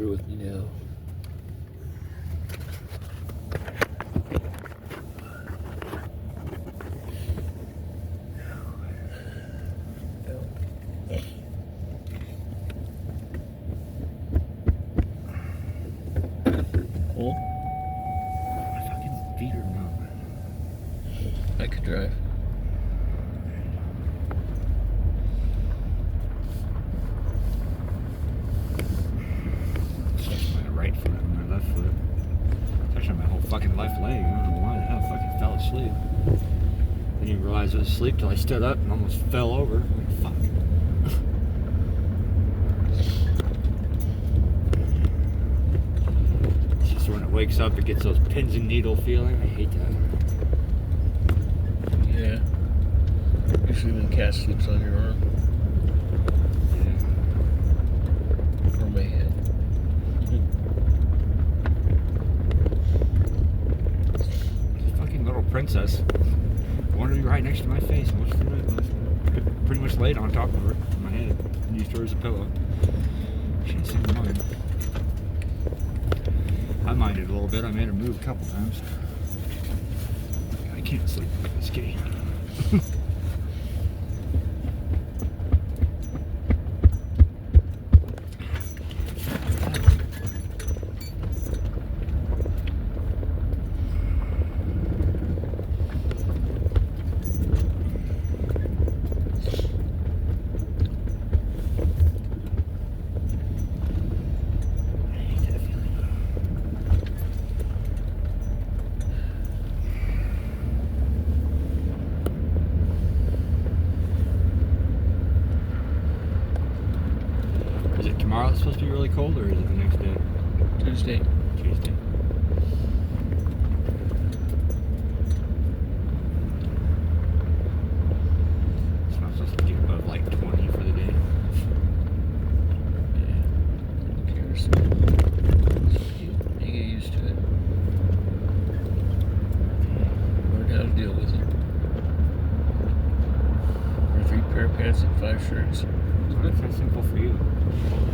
through with me now. Cool. My fucking feet are numb. I could drive. Right foot and my left foot. Touching my whole fucking left leg. I don't know why the hell I fucking fell asleep. I didn't even realize I was asleep till I stood up and almost fell over. I'm like, fuck. It's just when it wakes up, it gets those pins and needle feeling. I hate that. Yeah. Usually when Cass sleeps on your arm. Yeah. Or my head. Little princess. I wanted to be right next to my face most of the night. Pretty much laid on top of her, on my head, and used her as a pillow. She didn't seem to mind. I minded a little bit. I made her move a couple times. I can't sleep like this kitty. Is it tomorrow it's supposed to be really cold, or is it the next day? Tuesday. Tuesday. It's not supposed to get above like 20 for the day. Yeah. Who cares? You get used to it. Learn how to deal with it. Wear 3 pair of pants and 5 shirts. So that's that simple for you.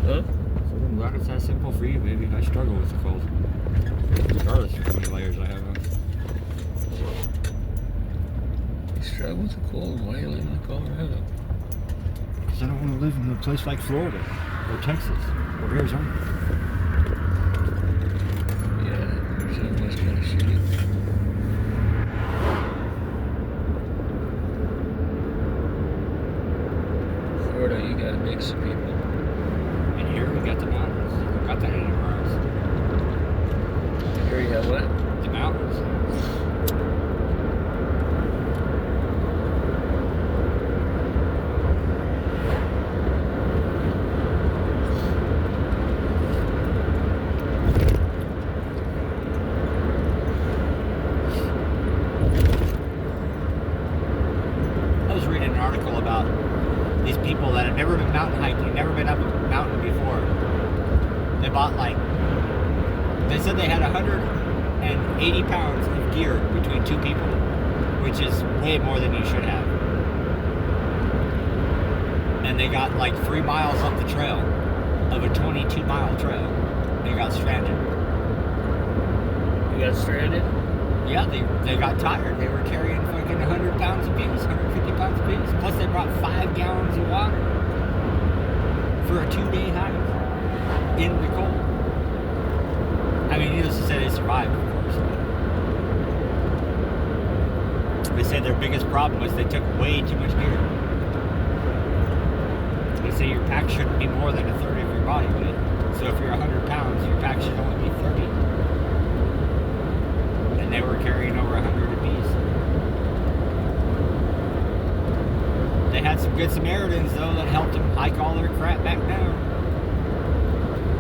Huh? So I'm glad it's that simple for you, baby. I struggle with the cold. Regardless of how many layers I have on. You struggle with the cold. Why are you living in Colorado? Because I don't want to live in a place like Florida, or Texas, or Arizona. Yeah, Arizona's kind of shitty. Florida, you got a mix of people. And here we got the mountains. We got that anywhere else. Here you have what? The mountains. I was reading an article about these people that have never been mountain hiking, never been up a mountain before. They bought they said they had 180 pounds of gear between 2 people, which is way more than you should have. And they got 3 miles up the trail of a 22-mile trail. They got stranded. You got stranded? Yeah, they got tired. They were carrying fucking 100 pounds apiece, 150 pounds apiece. Plus they brought 5 gallons of water for a 2-day hike in the cold. I mean, needless to say, they survived, of course. They said their biggest problem was they took way too much gear. They say your pack shouldn't be more than a third of your body weight. So if you're 100 pounds, your pack should only be 30. And they were carrying over 100 apiece. They had some good Samaritans, though, that helped them hike all their crap back down.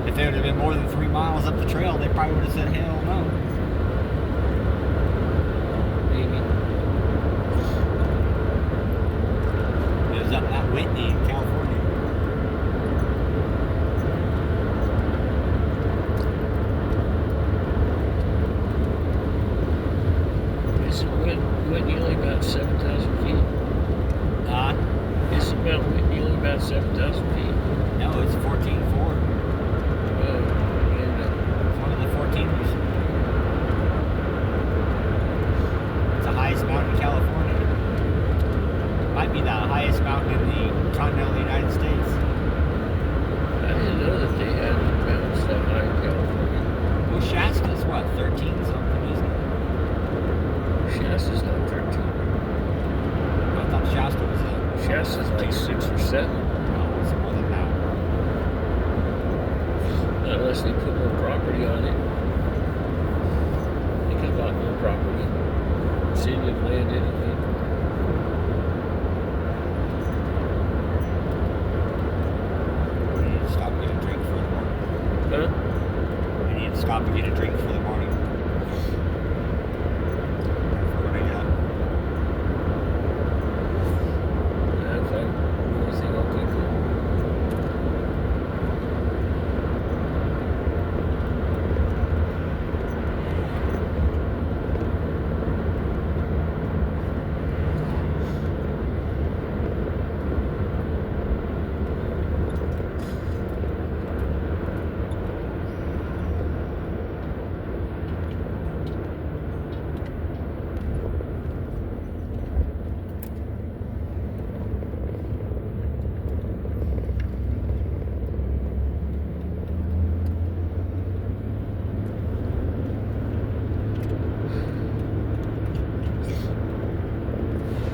If they would have been more than 3 miles up the trail, they probably would have said, hell no. Maybe. It was up at Whitney in California. Isn't Whitney only about 7,000 feet? Isn't Mount Whitney only about 7,000 feet? No, it's 14.4. Oh. highest mountain in the continental United States. I didn't know that they had mountains that high in California. Well, Shasta's what, 13 something, isn't it? Shasta's not 13. I thought Shasta was a. Shasta's like 6 or 7. No, it's more than that. Not unless they put more property on it. They could have bought more property. City of land anyway. We need to stop and get a drink for the morning. Huh? We need to stop and get a drink for the morning. For when I get up. If I do anything, I'll take it.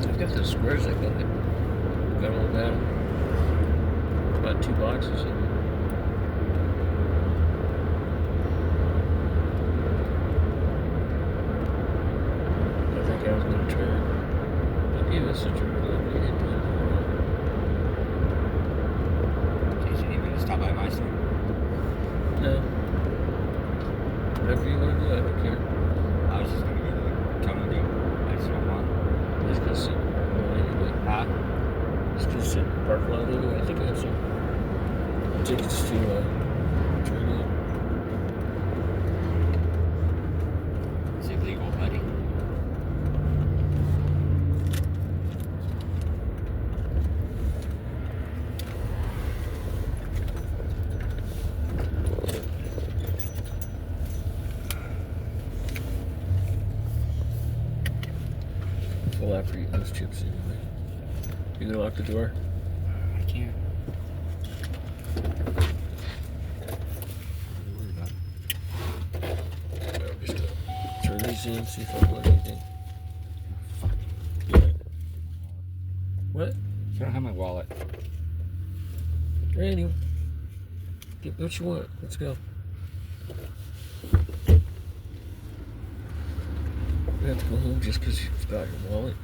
I've got the squares I got. Got all that. About 2 boxes of them. I think I was going to try it. I'll give this a try. Did you need me to stop by my store? No. Whatever you want to do, I don't care. I was just going to go to the Tony deal. I just don't want. Let's go sit. Well, anyway. Huh? Let's go sit in the parking lot anyway. I think I have some tickets to turn in. Is it legal, buddy? Full after eating those chips anyway. You gonna lock the door? I can't. Just turn these in, see if I want anything. What? I don't have my wallet. Randy, get what you want. Let's go. We have to go home just because you forgot your wallet.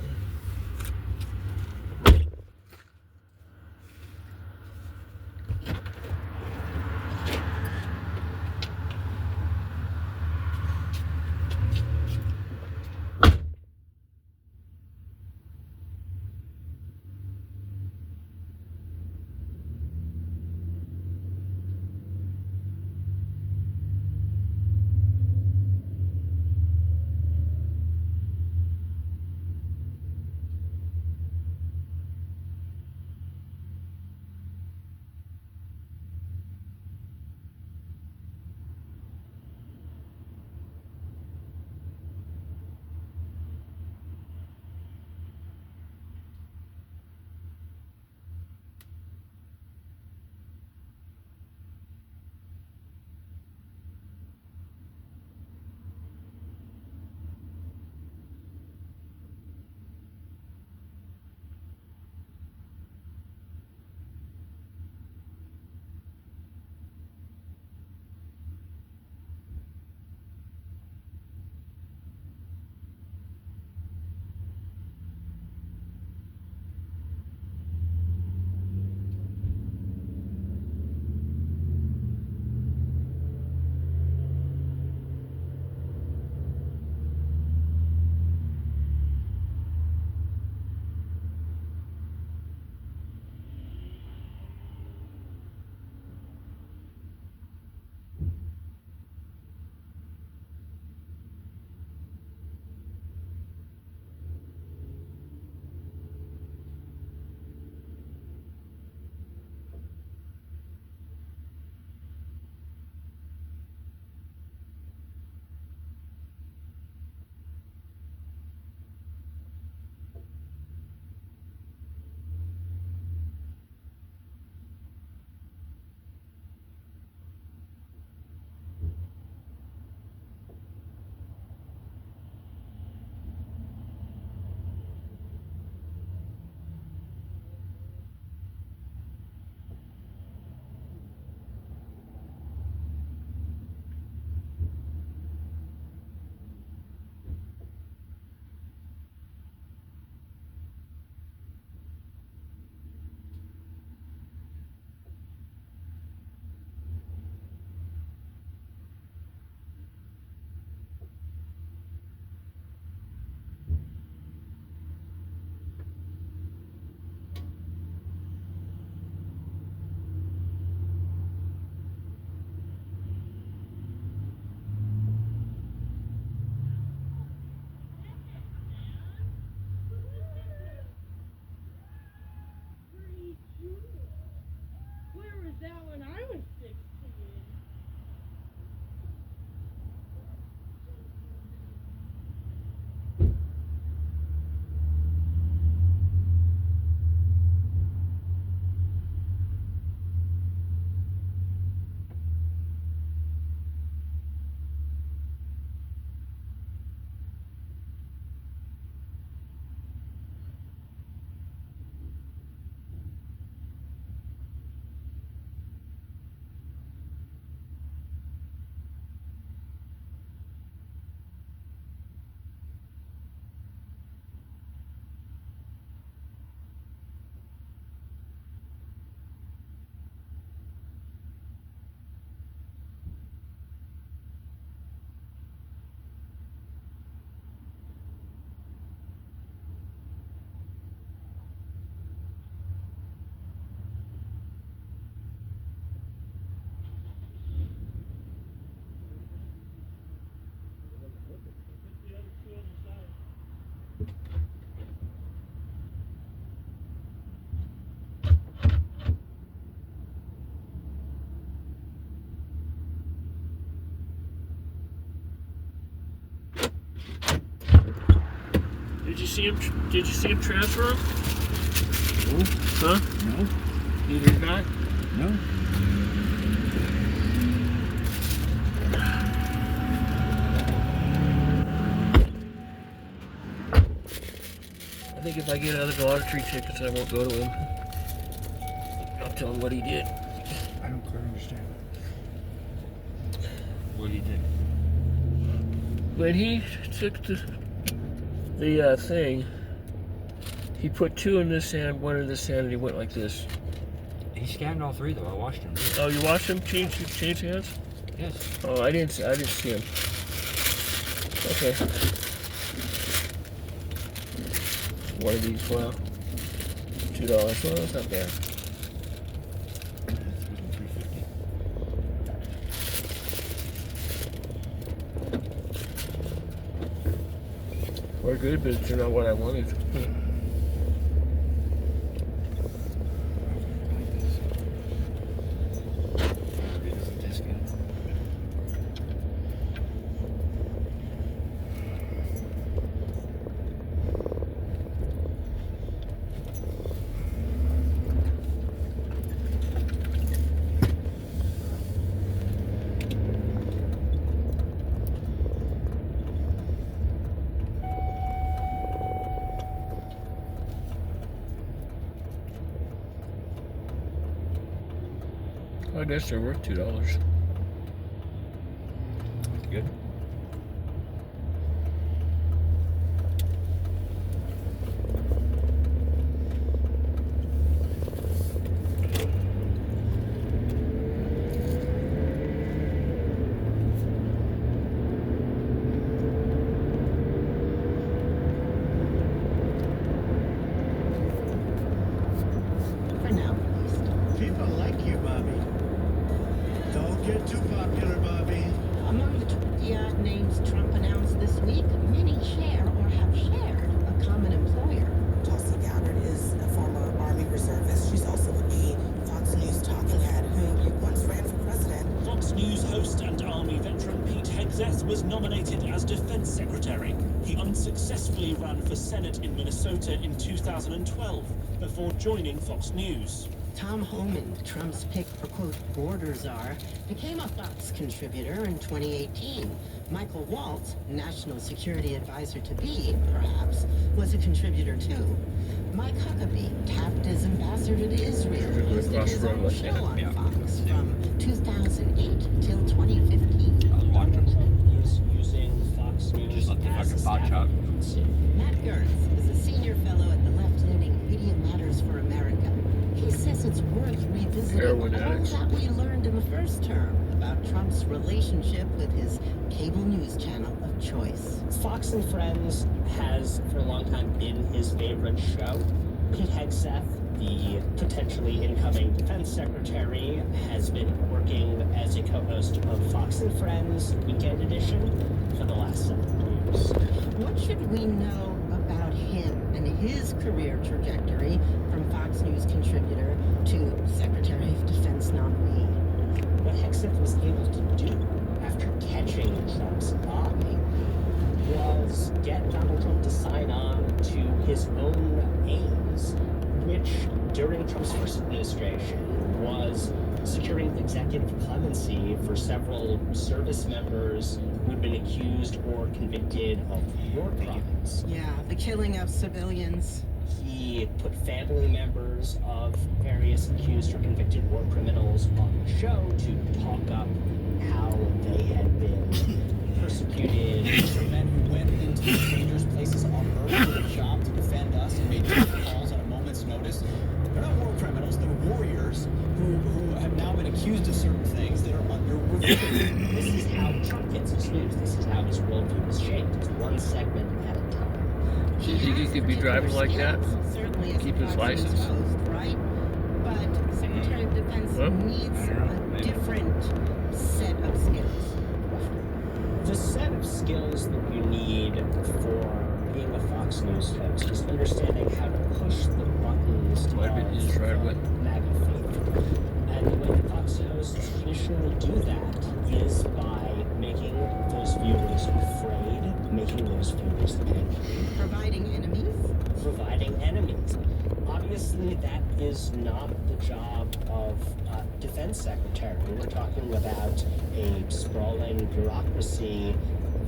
see him? Did you see him transfer him? No. Huh? No. You did not? No. I think if I get other lottery tickets, I won't go to him. I'll tell him what he did. I don't quite understand. What he did? When he took the thing, he put 2 in this hand, 1 in this hand, and he went like this. He scanned all 3 though. I watched him. Oh, you watched him change hands? Yes. Oh, I didn't see him. Okay. One of these, wow. $2. Well, that's not bad. We're good, but they're not what I wanted. I guess they're worth $2. Good. For now, at least. People like you, Bobby. Don't get too popular, Bobby. Among the 20-odd names Trump announced this week, many share or have shared a common employer. Tulsi Gabbard is a former Army reservist. She's also a Fox News talking head who once ran for president. Fox News host and Army veteran Pete Hegseth was nominated as Defense Secretary. He unsuccessfully ran for Senate in Minnesota in 2012 before joining Fox News. Tom Homan, Trump's pick for, quote, border czar, became a Fox contributor in 2018. Michael Waltz, national security advisor to be, perhaps, was a contributor too. Mike Huckabee, tapped as ambassador to Israel, hosted his own show on Fox from 2008 till 2015. I was watching. Is using Fox News Just like the as fucking pot shop. Matt Gertz is a senior fellow at the left-leaning Media Matters for America. He says it's worth revisiting Heroin all addicts. that we learned in the first term about Trump's relationship with his cable news channel of choice. Fox and Friends has for a long time been his favorite show. Pete Hegseth, the potentially incoming defense secretary, has been working as a co-host of Fox and Friends Weekend Edition for the last 7 years. What should we know about him and his career trajectory from Fox News contributor to Secretary of Defense nominee? What Hegseth was able to do after catching Trump's eye was get Donald Trump to sign on to his own aims, which during Trump's first administration was securing executive clemency for several service members who'd been accused or convicted of war crimes. Yeah, the killing of civilians. He put family members of various accused or convicted war criminals on the show to talk up how they had been persecuted. These are men who went into strangers' places on earth with a job to defend us and made calls at a moment's notice. They're not war criminals, they're warriors who have now been accused of certain things that are under review. This is how Trump gets his news. This is how his worldview is shaped. It's one segment at a time. Do you think he could be driving like that? Certainly as Keep his Fox News license? host, right? But Secretary of Defense Huh? needs a different set of skills. The set of skills that you need for being a Fox News host is understanding how to push the buttons Might have been his driveway. MAGA faith. And the way that Fox hosts traditionally do that is by making those viewers afraid making those viewers pay. Providing enemies? Providing enemies. Obviously, that is not the job of defense secretary. We're talking about a sprawling bureaucracy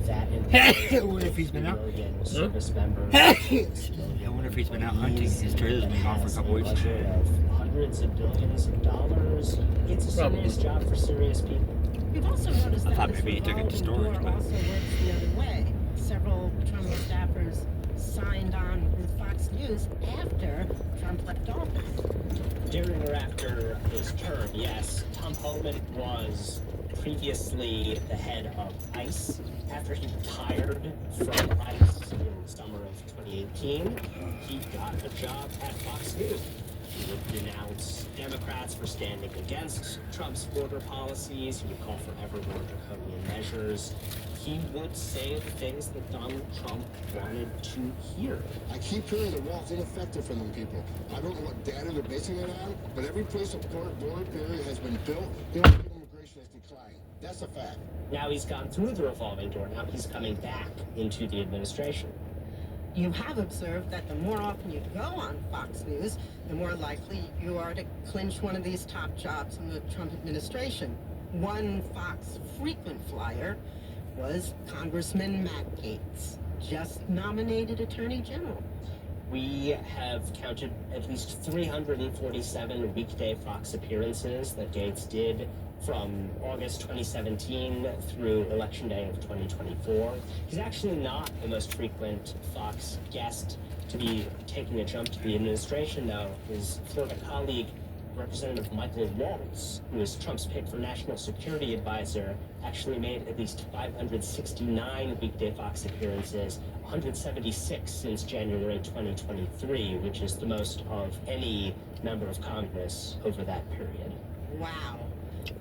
that I wonder if he's been out. million service members. I wonder if he's been out hunting. His trailer's been gone for a couple weeks. Budget of hundreds of billions of dollars. It's a serious job for serious people. We've also noticed that thought this maybe he took it to revolving storage, door but- also works the other way. Several Trump staffers signed on with Fox News after Trump left office. During or after his term, yes, Tom Homan was previously the head of ICE. After he retired from ICE in the summer of 2018, he got a job at Fox News. He would denounce Democrats for standing against Trump's border policies. He would call for ever more draconian measures. He would say the things that Donald Trump wanted to hear. I keep hearing the wall's ineffective for them people. I don't know what data they're basing it on, but every place a border barrier has been built, illegal immigration has declined. That's a fact. Now he's gone through the revolving door. Now he's coming back into the administration. You have observed that the more often you go on Fox News, the more likely you are to clinch one of these top jobs in the Trump administration. One Fox frequent flyer was Congressman Matt Gaetz, just nominated Attorney General. We have counted at least 347 weekday Fox appearances that Gaetz did from August 2017 through Election Day of 2024. He's actually not the most frequent Fox guest to be taking a jump to the administration, though. His Florida colleague, Representative Michael Waltz, who is Trump's pick for National Security Advisor, actually made at least 569 weekday Fox appearances, 176 since January 2023, which is the most of any member of Congress over that period. Wow.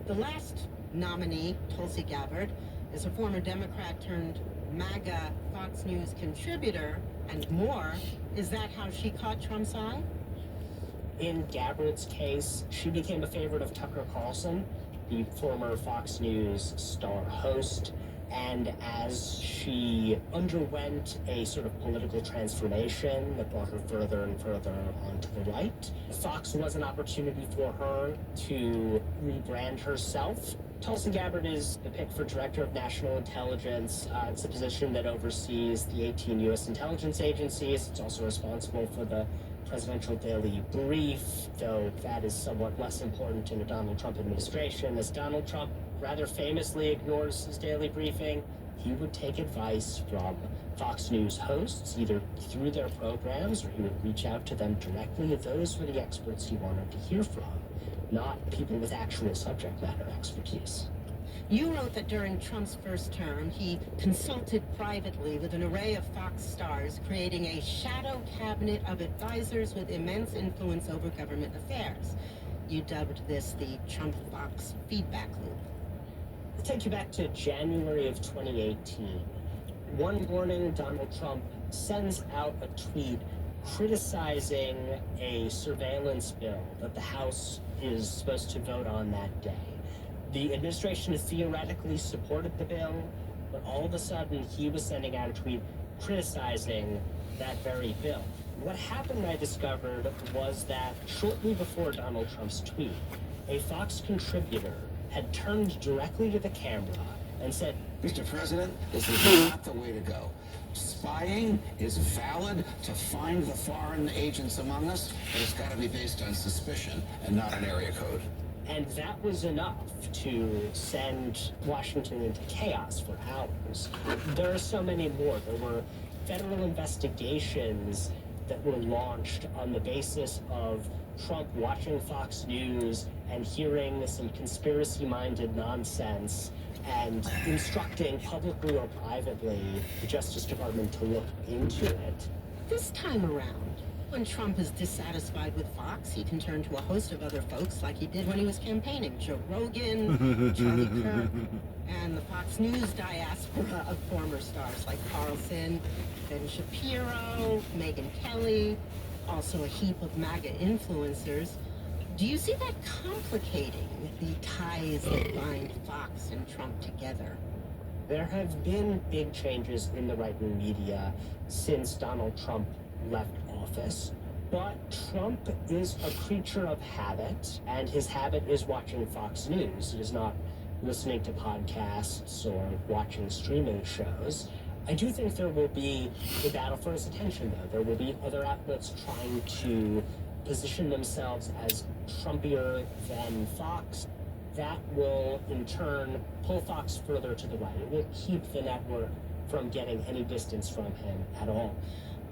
The last nominee, Tulsi Gabbard, is a former Democrat turned MAGA Fox News contributor and more. Is that how she caught Trump's eye? In Gabbard's case, she became a favorite of Tucker Carlson, the former Fox News star host, and as she underwent a sort of political transformation that brought her further and further onto the right, Fox was an opportunity for her to rebrand herself. Tulsi Gabbard is the pick for Director of National Intelligence. It's a position that oversees the 18 U.S. intelligence agencies. It's also responsible for the Presidential Daily Brief, though that is somewhat less important in a Donald Trump administration, as Donald Trump rather famously ignores his daily briefing. He would take advice from Fox News hosts, either through their programs, or he would reach out to them directly. Those were the experts he wanted to hear from, not people with actual subject matter expertise. You wrote that during Trump's first term, he consulted privately with an array of Fox stars, creating a shadow cabinet of advisors with immense influence over government affairs. You dubbed this the Trump-Fox feedback loop. I'll take you back to January of 2018. One morning, Donald Trump sends out a tweet criticizing a surveillance bill that the House is supposed to vote on that day. The administration theoretically supported the bill, but all of a sudden he was sending out a tweet criticizing that very bill. What happened, I discovered, was that shortly before Donald Trump's tweet, a Fox contributor had turned directly to the camera and said, Mr. President, this is not the way to go. Spying is valid to find the foreign agents among us, but it's got to be based on suspicion and not an area code. And that was enough to send Washington into chaos for hours. There are so many more. There were federal investigations that were launched on the basis of Trump watching Fox News and hearing some conspiracy-minded nonsense and instructing publicly or privately the Justice Department to look into it. This time around, when Trump is dissatisfied with Fox, he can turn to a host of other folks like he did when he was campaigning. Joe Rogan, Charlie Kirk, and the Fox News diaspora of former stars like Carlson, Ben Shapiro, Megyn Kelly, also a heap of MAGA influencers. Do you see that complicating the ties that bind Fox and Trump together? There have been big changes in the right-wing media since Donald Trump left office. But Trump is a creature of habit, and his habit is watching Fox News. It is not listening to podcasts or watching streaming shows. I do think there will be a battle for his attention, though. There will be other outlets trying to position themselves as Trumpier than Fox. That will, in turn, pull Fox further to the right. It will keep the network from getting any distance from him at all.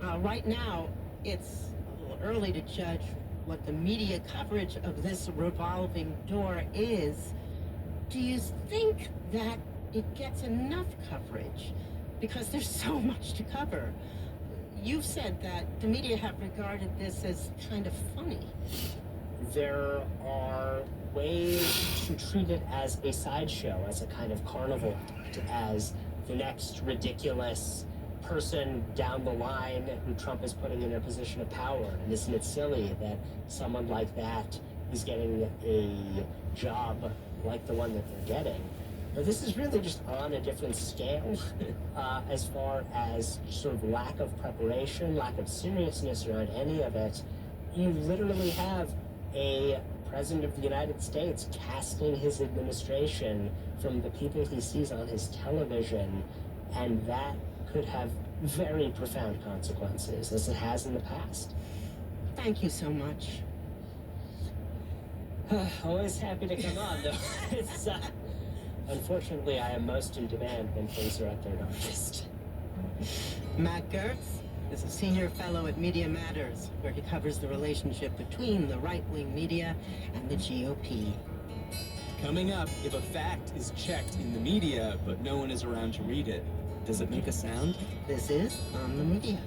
Right now, it's a little early to judge what the media coverage of this revolving door is. Do you think that it gets enough coverage? Because there's so much to cover. You've said that the media have regarded this as kind of funny. There are ways to treat it as a sideshow, as a kind of carnival act, as the next ridiculous person down the line who Trump is putting in a position of power. And isn't it silly that someone like that is getting a job like the one that they're getting? But this is really just on a different scale as far as sort of lack of preparation, lack of seriousness around any of it. You literally have a president of the United States casting his administration from the people he sees on his television, and that could have very profound consequences, as it has in the past. Thank you so much. Always happy to come on, though. It's, unfortunately, I am most in demand when things are at their darkest. Matt Gertz is a senior fellow at Media Matters, where he covers the relationship between the right-wing media and the GOP. Coming up, if a fact is checked in the media, but no one is around to read it, does it make a sound? This is On the Media.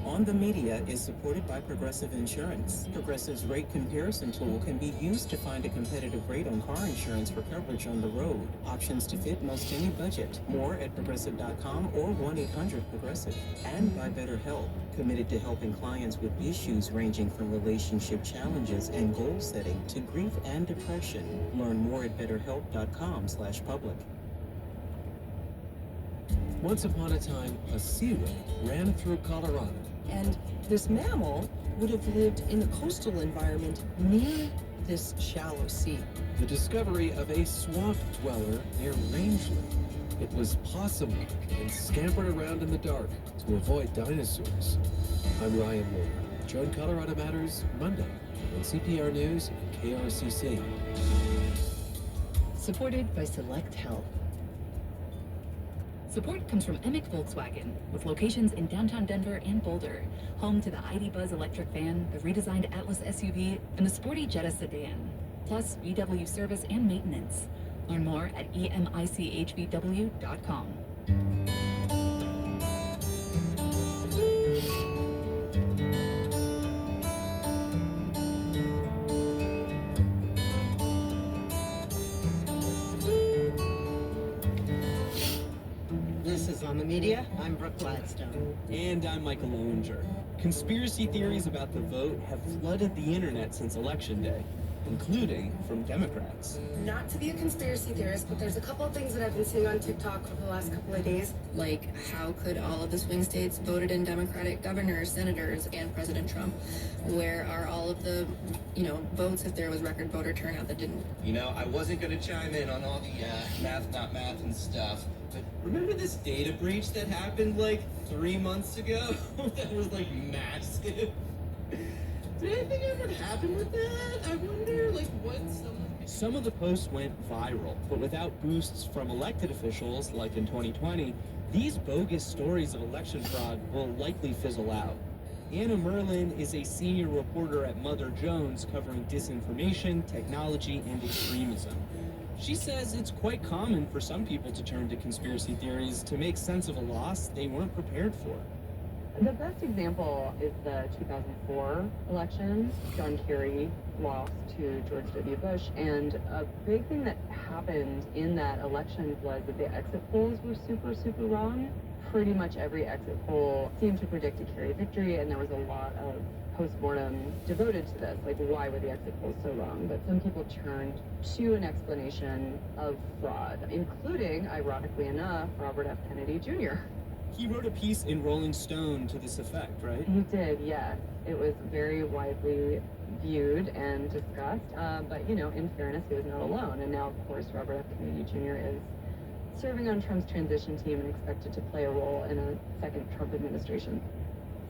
On the Media is supported by Progressive Insurance. Progressive's rate comparison tool can be used to find a competitive rate on car insurance for coverage on the road. Options to fit most any budget. More at progressive.com or 1-800-PROGRESSIVE. And by BetterHelp, committed to helping clients with issues ranging from relationship challenges and goal setting to grief and depression. Learn more at betterhelp.com/public. Once upon a time, a seaway ran through Colorado. And this mammal would have lived in a coastal environment near this shallow sea. The discovery of a swamp dweller near Rangeley. It was possum and scampered around in the dark to avoid dinosaurs. I'm Ryan Moore. Join Colorado Matters Monday on CPR News and KRCC. Supported by Select Health. Support comes from Emick Volkswagen, with locations in downtown Denver and Boulder, home to the ID Buzz electric van, the redesigned Atlas SUV, and the sporty Jetta sedan, plus VW service and maintenance. Learn more at emichvw.com. This is On the Media. I'm Brooke Gladstone. And I'm Michael Lowinger. Conspiracy theories about the vote have flooded the internet since Election Day, including from Democrats. Not to be a conspiracy theorist, but there's a couple of things that I've been seeing on TikTok over the last couple of days. Like, how could all of the swing states voted in Democratic governors, senators, and President Trump? Where are all of the, votes if there was record voter turnout that didn't? I wasn't going to chime in on all the math, not math and stuff, but remember this data breach that happened like 3 months ago? That was like massive. Did anything ever happen with that? I wonder, what Some of the posts went viral, but without boosts from elected officials, like in 2020, these bogus stories of election fraud will likely fizzle out. Anna Merlin is a senior reporter at Mother Jones covering disinformation, technology, and extremism. She says it's quite common for some people to turn to conspiracy theories to make sense of a loss they weren't prepared for. The best example is the 2004 election. John Kerry lost to George W. Bush, and a big thing that happened in that election was that the exit polls were super, super wrong. pretty much every exit poll seemed to predict a Kerry victory, and there was a lot of post-mortem devoted to this, like why were the exit polls so wrong? But some people turned to an explanation of fraud, including, ironically enough, Robert F. Kennedy Jr. He wrote a piece in Rolling Stone to this effect, right? He did, yes. It was very widely viewed and discussed, but you know, in fairness, he was not alone. And now, of course, Robert F. Kennedy Jr. is serving on Trump's transition team and expected to play a role in a second Trump administration.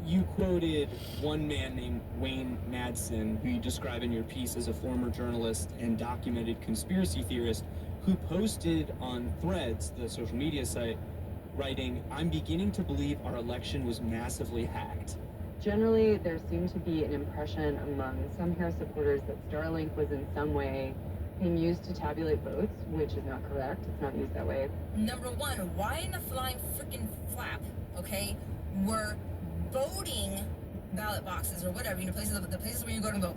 You quoted one man named Wayne Madsen, who you describe in your piece as a former journalist and documented conspiracy theorist, who posted on Threads, the social media site, writing, "I'm beginning to believe our election was massively hacked." Generally, there seemed to be an impression among some Harris supporters that Starlink was in some way being used to tabulate votes, which is not correct. It's not used that way. Number one, why in the flying freaking flap, okay, were voting ballot boxes or whatever, you know, the places where you go to vote,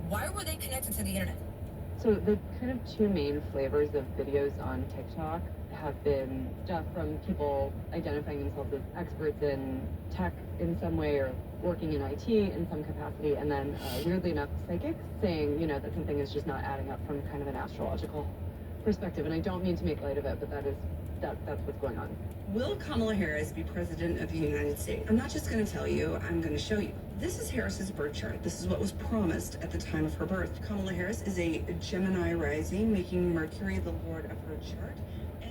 why were they connected to the internet? So the kind of two main flavors of videos on TikTok have been stuff from people identifying themselves as experts in tech in some way or working in IT in some capacity, and then weirdly enough, psychics saying, you know, that something is just not adding up from kind of an astrological perspective. And I don't mean to make light of it, but that's what's going on. Will Kamala Harris be president of the United States? I'm not just going to tell you, I'm going to show you. This is Harris's birth chart. This is what was promised at the time of her birth. Kamala Harris is a Gemini rising, making Mercury the lord of her chart.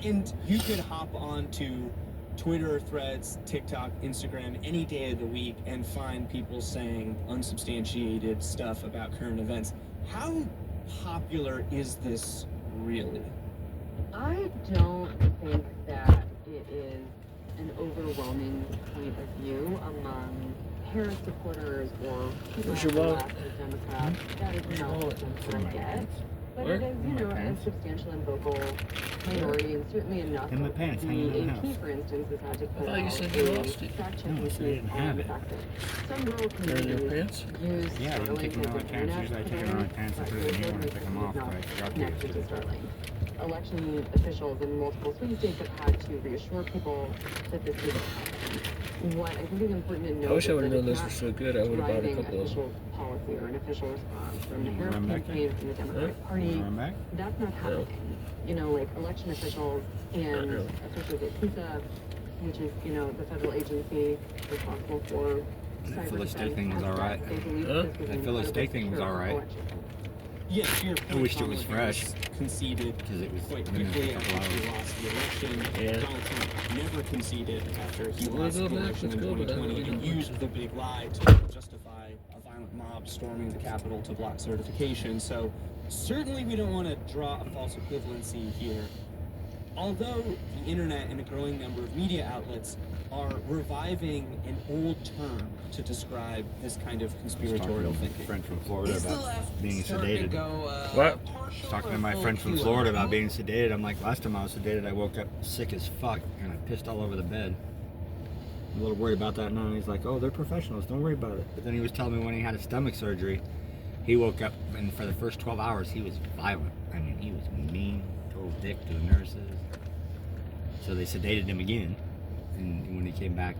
And you could hop on to Twitter, Threads, TikTok, Instagram, any day of the week and find people saying unsubstantiated stuff about current events. How popular is this really? I don't think that it is an overwhelming point of view among Harris supporters or people Where's on your the wallet? left or Democrats. That is not something I get. But it is, you know, a substantial and vocal minority, and certainly enough. In my pants, hanging in the The AP, house. for instance, has had to put I thought you out said you lost a it. fact-checking No, I said I piece didn't on have the it. fact that some rural They're in your communities pants? use Yeah, I didn't take them Starlink out of as my an pants. internet Usually I take them out of provider, my pants and but put it in here when I most take them off, not but I forgot to connected to use it. Starlink. Election officials in multiple swing states have had to reassure people that this isn't happening. What I think is important to note I wish I is would have that known it's this not was so good. I would have bought a driving couple of official them. policy or an official response from the Harris Run back campaign, from the Democratic Party. Run back? That's not happening. You know, like election officials and really. officials at PISA, which is, you know, the federal agency responsible for That cyber Phyllis Day defense, thing was has all right. said they believe Huh? this was That an Phyllis Day incredibly thing was secure all right. election. Yeah, to your point, I wished it was Kamala fresh. Harris conceded Because it was quite been a quickly couple after he hours. lost the election. Yeah. Donald Trump never conceded after he Well, lost the let's go back, election in let's go, but I 2020 really and don't used the big lie to justify a violent mob storming the Capitol to block certification. So certainly we don't want to draw a false equivalency here. Although the internet and a growing number of media outlets are reviving an old term to describe this kind of conspiratorial thinking. Friend from Florida about being sedated. What? I was talking to my friend from Florida about being sedated. I'm like, last time I was sedated, I woke up sick as fuck and I pissed all over the bed. I'm a little worried about that now. He's like, oh, they're professionals. Don't worry about it. But then he was telling me when he had a stomach surgery, he woke up and for the first 12 hours, he was violent. I mean, he was mean, total dick to the nurses. So they sedated him again. And when he came back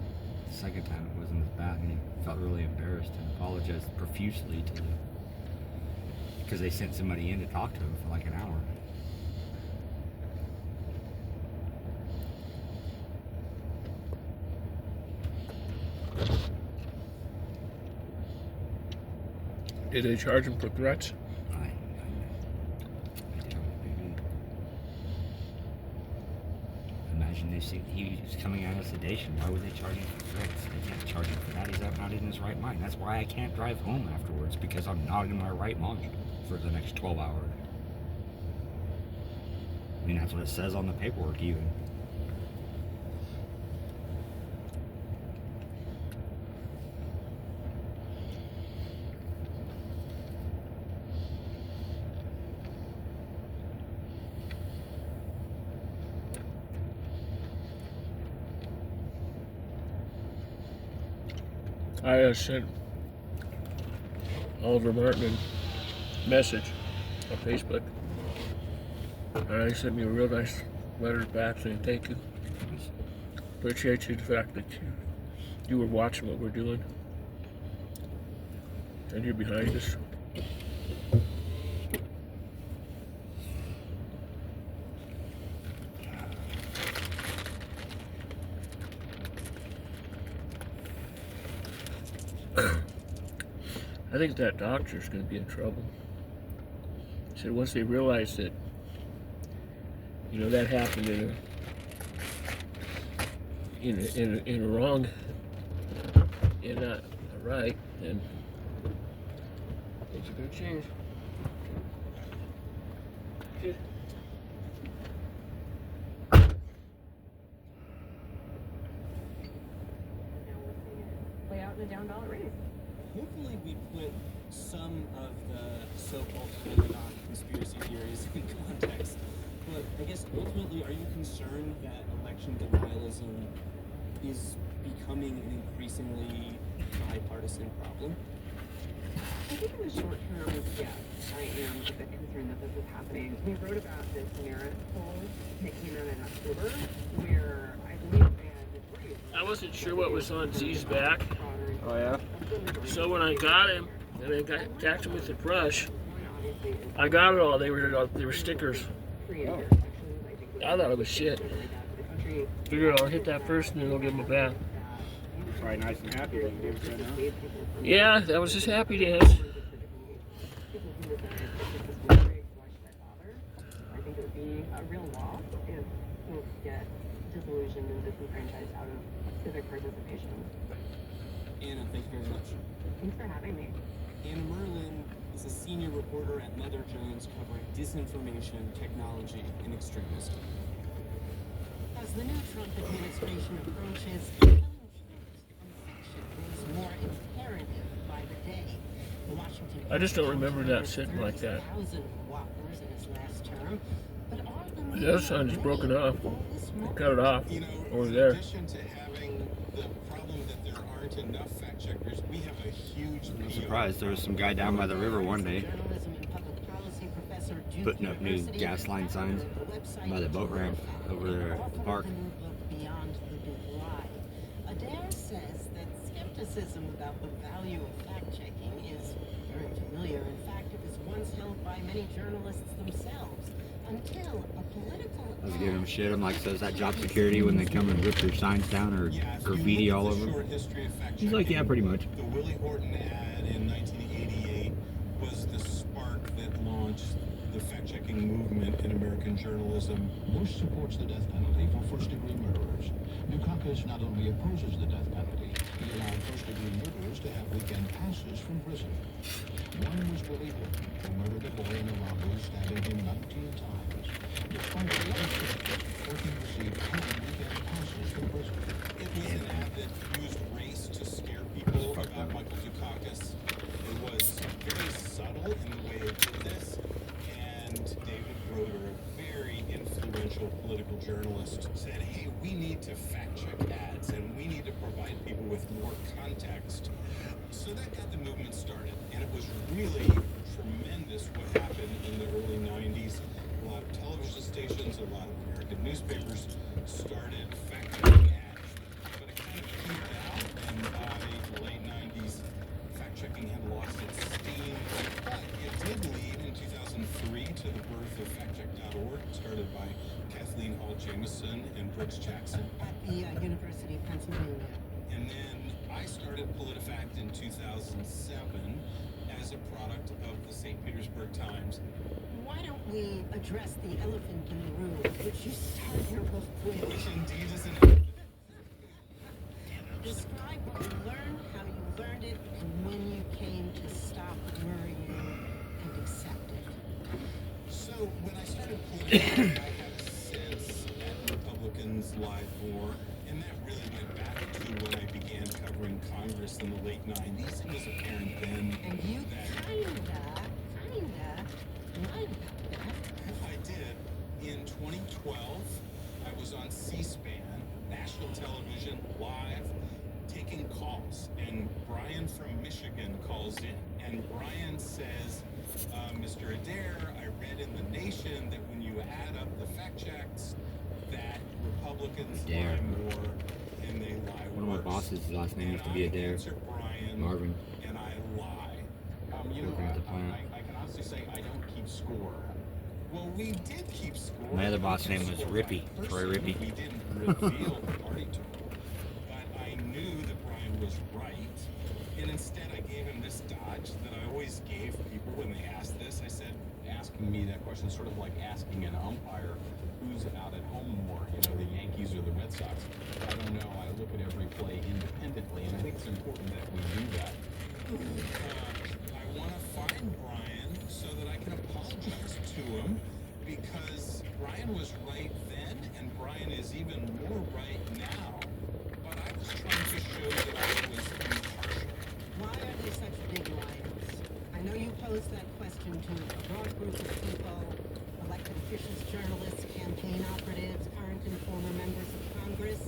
the second time, it wasn't as bad. And he felt really embarrassed and apologized profusely to them. Because they sent somebody in to talk to him for like an hour. Did they charge him for threats? Imagine they see he was coming out of sedation. Why would they charge him for threats? They can't charge him for that. He's not in his right mind. That's why I can't drive home afterwards, because I'm not in my right mind for the next 12 hours. I mean, that's what it says on the paperwork even. I sent Oliver Martin a message on Facebook, and I sent me a real nice letter back saying thank you. appreciate you the fact that you were watching what we're doing. And you're behind us. I think that doctor's going to be in trouble. He said once they realize that, you know, that happened in a wrong and not right, then things are going to change. Play out in a down ballot race. Hopefully we put some of the so-called QAnon conspiracy theories in context. But I guess ultimately, are you concerned that election denialism is becoming an increasingly bipartisan problem? I think in the short term, yes, I am a bit concerned that this is happening. We wrote about this merit poll that came out in October, where I believe I wasn't sure what was on Z's back. Oh yeah? So when I got him, and I attacked him with the brush, I got it all. They were stickers. Oh. I thought it was shit. Figured I'll hit that first and then I'll give him a bath. Probably nice and happy that you gave it to him. Yeah, that was his happy dance. I think it would be a real loss if folks get disillusioned and disenfranchised out of civic participation. Anna, thank you very much. Thanks for having me. Anna Merlin is a senior reporter at Mother Jones covering disinformation, technology, and extremism. As the new Trump administration approaches, telling truth from fiction grows more imperative by the day. Washington I just don't remember that sitting like that. 1,000 whoppers in his last term, but are The other sign is broken off. Cut it off over there. In addition to having the problem that there aren't enough fact checkers, we have a huge I'm surprised. There was some guy down by the river one day putting up new gas line signs by the boat ramp over there at the park. beyond the big lie. Adair says that skepticism about the value of fact-checking is very familiar. In fact, it was once held by many journalists themselves until a political I was giving him shit. I'm like, so is that job security when they come and rip your signs down or graffiti all over them? He's like, yeah, pretty much. The Willie Horton ad in 1988 was the spark that launched the fact-checking movement in American journalism. Bush supports the death penalty for first-degree murderers. Dukakis not only opposes the death penalty, he allowed first-degree murderers to have weekend passes from prison. One was Willie Horton, who murdered a boy in a robbery, stabbing him 19 times. Despite the other charges, Horton received 10 weekend passes from prison. It was an ad that used race to scare people about Michael Dukakis. It was very subtle in the way it did this, and David Broder, a very influential political journalist, said, hey, we need to fact-check ads, and we need to provide people with more context. So that got the movement started, and it was really tremendous what happened in the early 90s. A lot of television stations, a lot of American newspapers started fact-checking ads. But it kind of petered out, and by the late 90s, fact-checking had lost its steam. But it did lead in 2003 to the birth of factcheck.org, started by Kathleen Hall Jameson and Brooks Jackson. at the University of Pennsylvania. And then I started PolitiFact in 2007 as a product of the St. Petersburg Times. Why don't we address the elephant in the room, which you start your book with? Which indeed is an elephant. Describe what you learned, how you learned it, and when you came to stop worrying and accept it. So when I started PolitiFact, I had a sense that Republicans lied more, and that really went back to when I began covering Congress in the late 90s. It was apparent then And you that kinda lied about that. I did. In 2012, I was on C-SPAN, national television, live, taking calls. And Brian from Michigan calls in. And Brian says, Mr. Adair, I read in The Nation that when you add up the fact checks, that Republicans Dare. lie more and they lie One of my worse. bosses' last name used to be Adair. Brian, Marvin. and I lie. You know, Working at the plant. I can honestly say I don't keep score. Well, we did keep score. My other boss' name was Rippy. Troy Rippy. We didn't reveal the party to him, but I knew that Brian was right, and instead I gave him this dodge that I always gave people when they asked this. I said, Asking me that question is sort of like asking an umpire who's out at home more, you know, the Yankees or the Red Sox. I don't know. I look at every play independently, and I think it's important that we do that. I want to find Brian so that I can apologize to him, because Brian was right then, and Brian is even more right now. But I was trying to show that I was impartial. Why are there such big liars? I know you posed that question to a broad group of people, elected officials, journalists, campaign operatives, current and former members of Congress.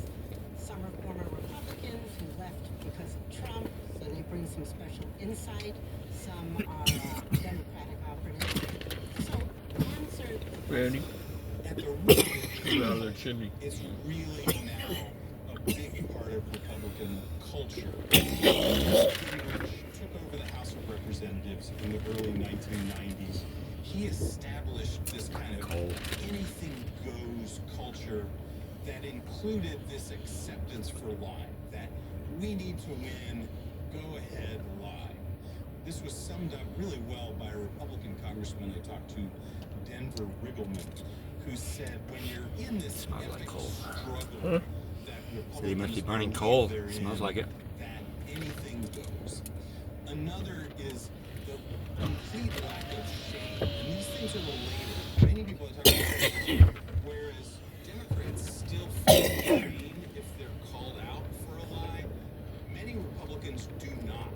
Some are former Republicans who left because of Trump, so they bring some special insight. Some are Democratic operatives. So answer the Randy. At the root Come out of their chimney. is really now a big part of Republican culture. Bush took over the House of Representatives in the early 1990s. He established this kind of anything goes culture that included this acceptance for lying, that we need to win, go ahead, lie. This was summed up really well by a Republican congressman I talked to, Denver Riggleman, who said when you're in this epic struggle that So you must be Republicans burning believe coal. they're Smells in, like it. that anything goes. Another is the complete lack of shame. And these things are related. Many people are talking about shame, whereas Democrats still feel shame if they're called out for a lie. Many Republicans do not.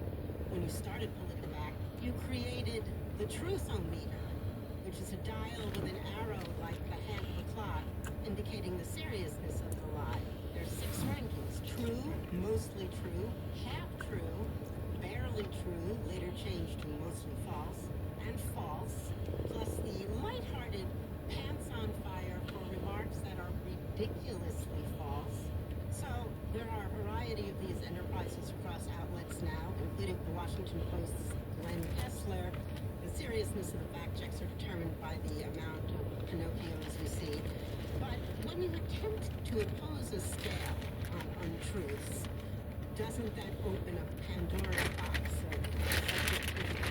When you started PolitiFact, you created the Truth-O-meter, which is a dial with an arrow like the hand of a clock, indicating the seriousness of the lie. There's 6 rankings: true, mostly true, half true, barely true, later changed to mostly false, and false, plus the lighthearted pants on fire for remarks that are ridiculously false. So there are a variety of these enterprises across outlets now, including the Washington Post's Glenn Kessler. The seriousness of the fact checks are determined by the amount of Pinocchios you see. But when you attempt to impose a scale on untruths, doesn't that open a Pandora's box of subjectivity?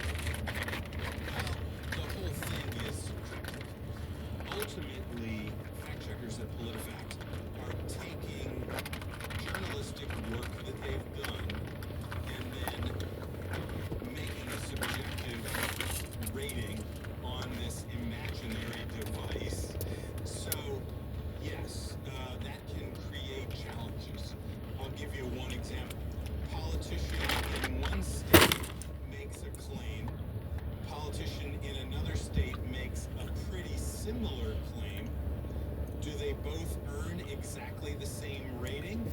The whole thing is, ultimately, fact checkers at PolitiFact are taking journalistic work that they've done and then making a subjective rating on this imaginary device. So, yes, that can create challenges. I'll give you one example. Politician in one state makes a claim. Politician in another state makes a pretty similar claim. Do they both earn exactly the same rating?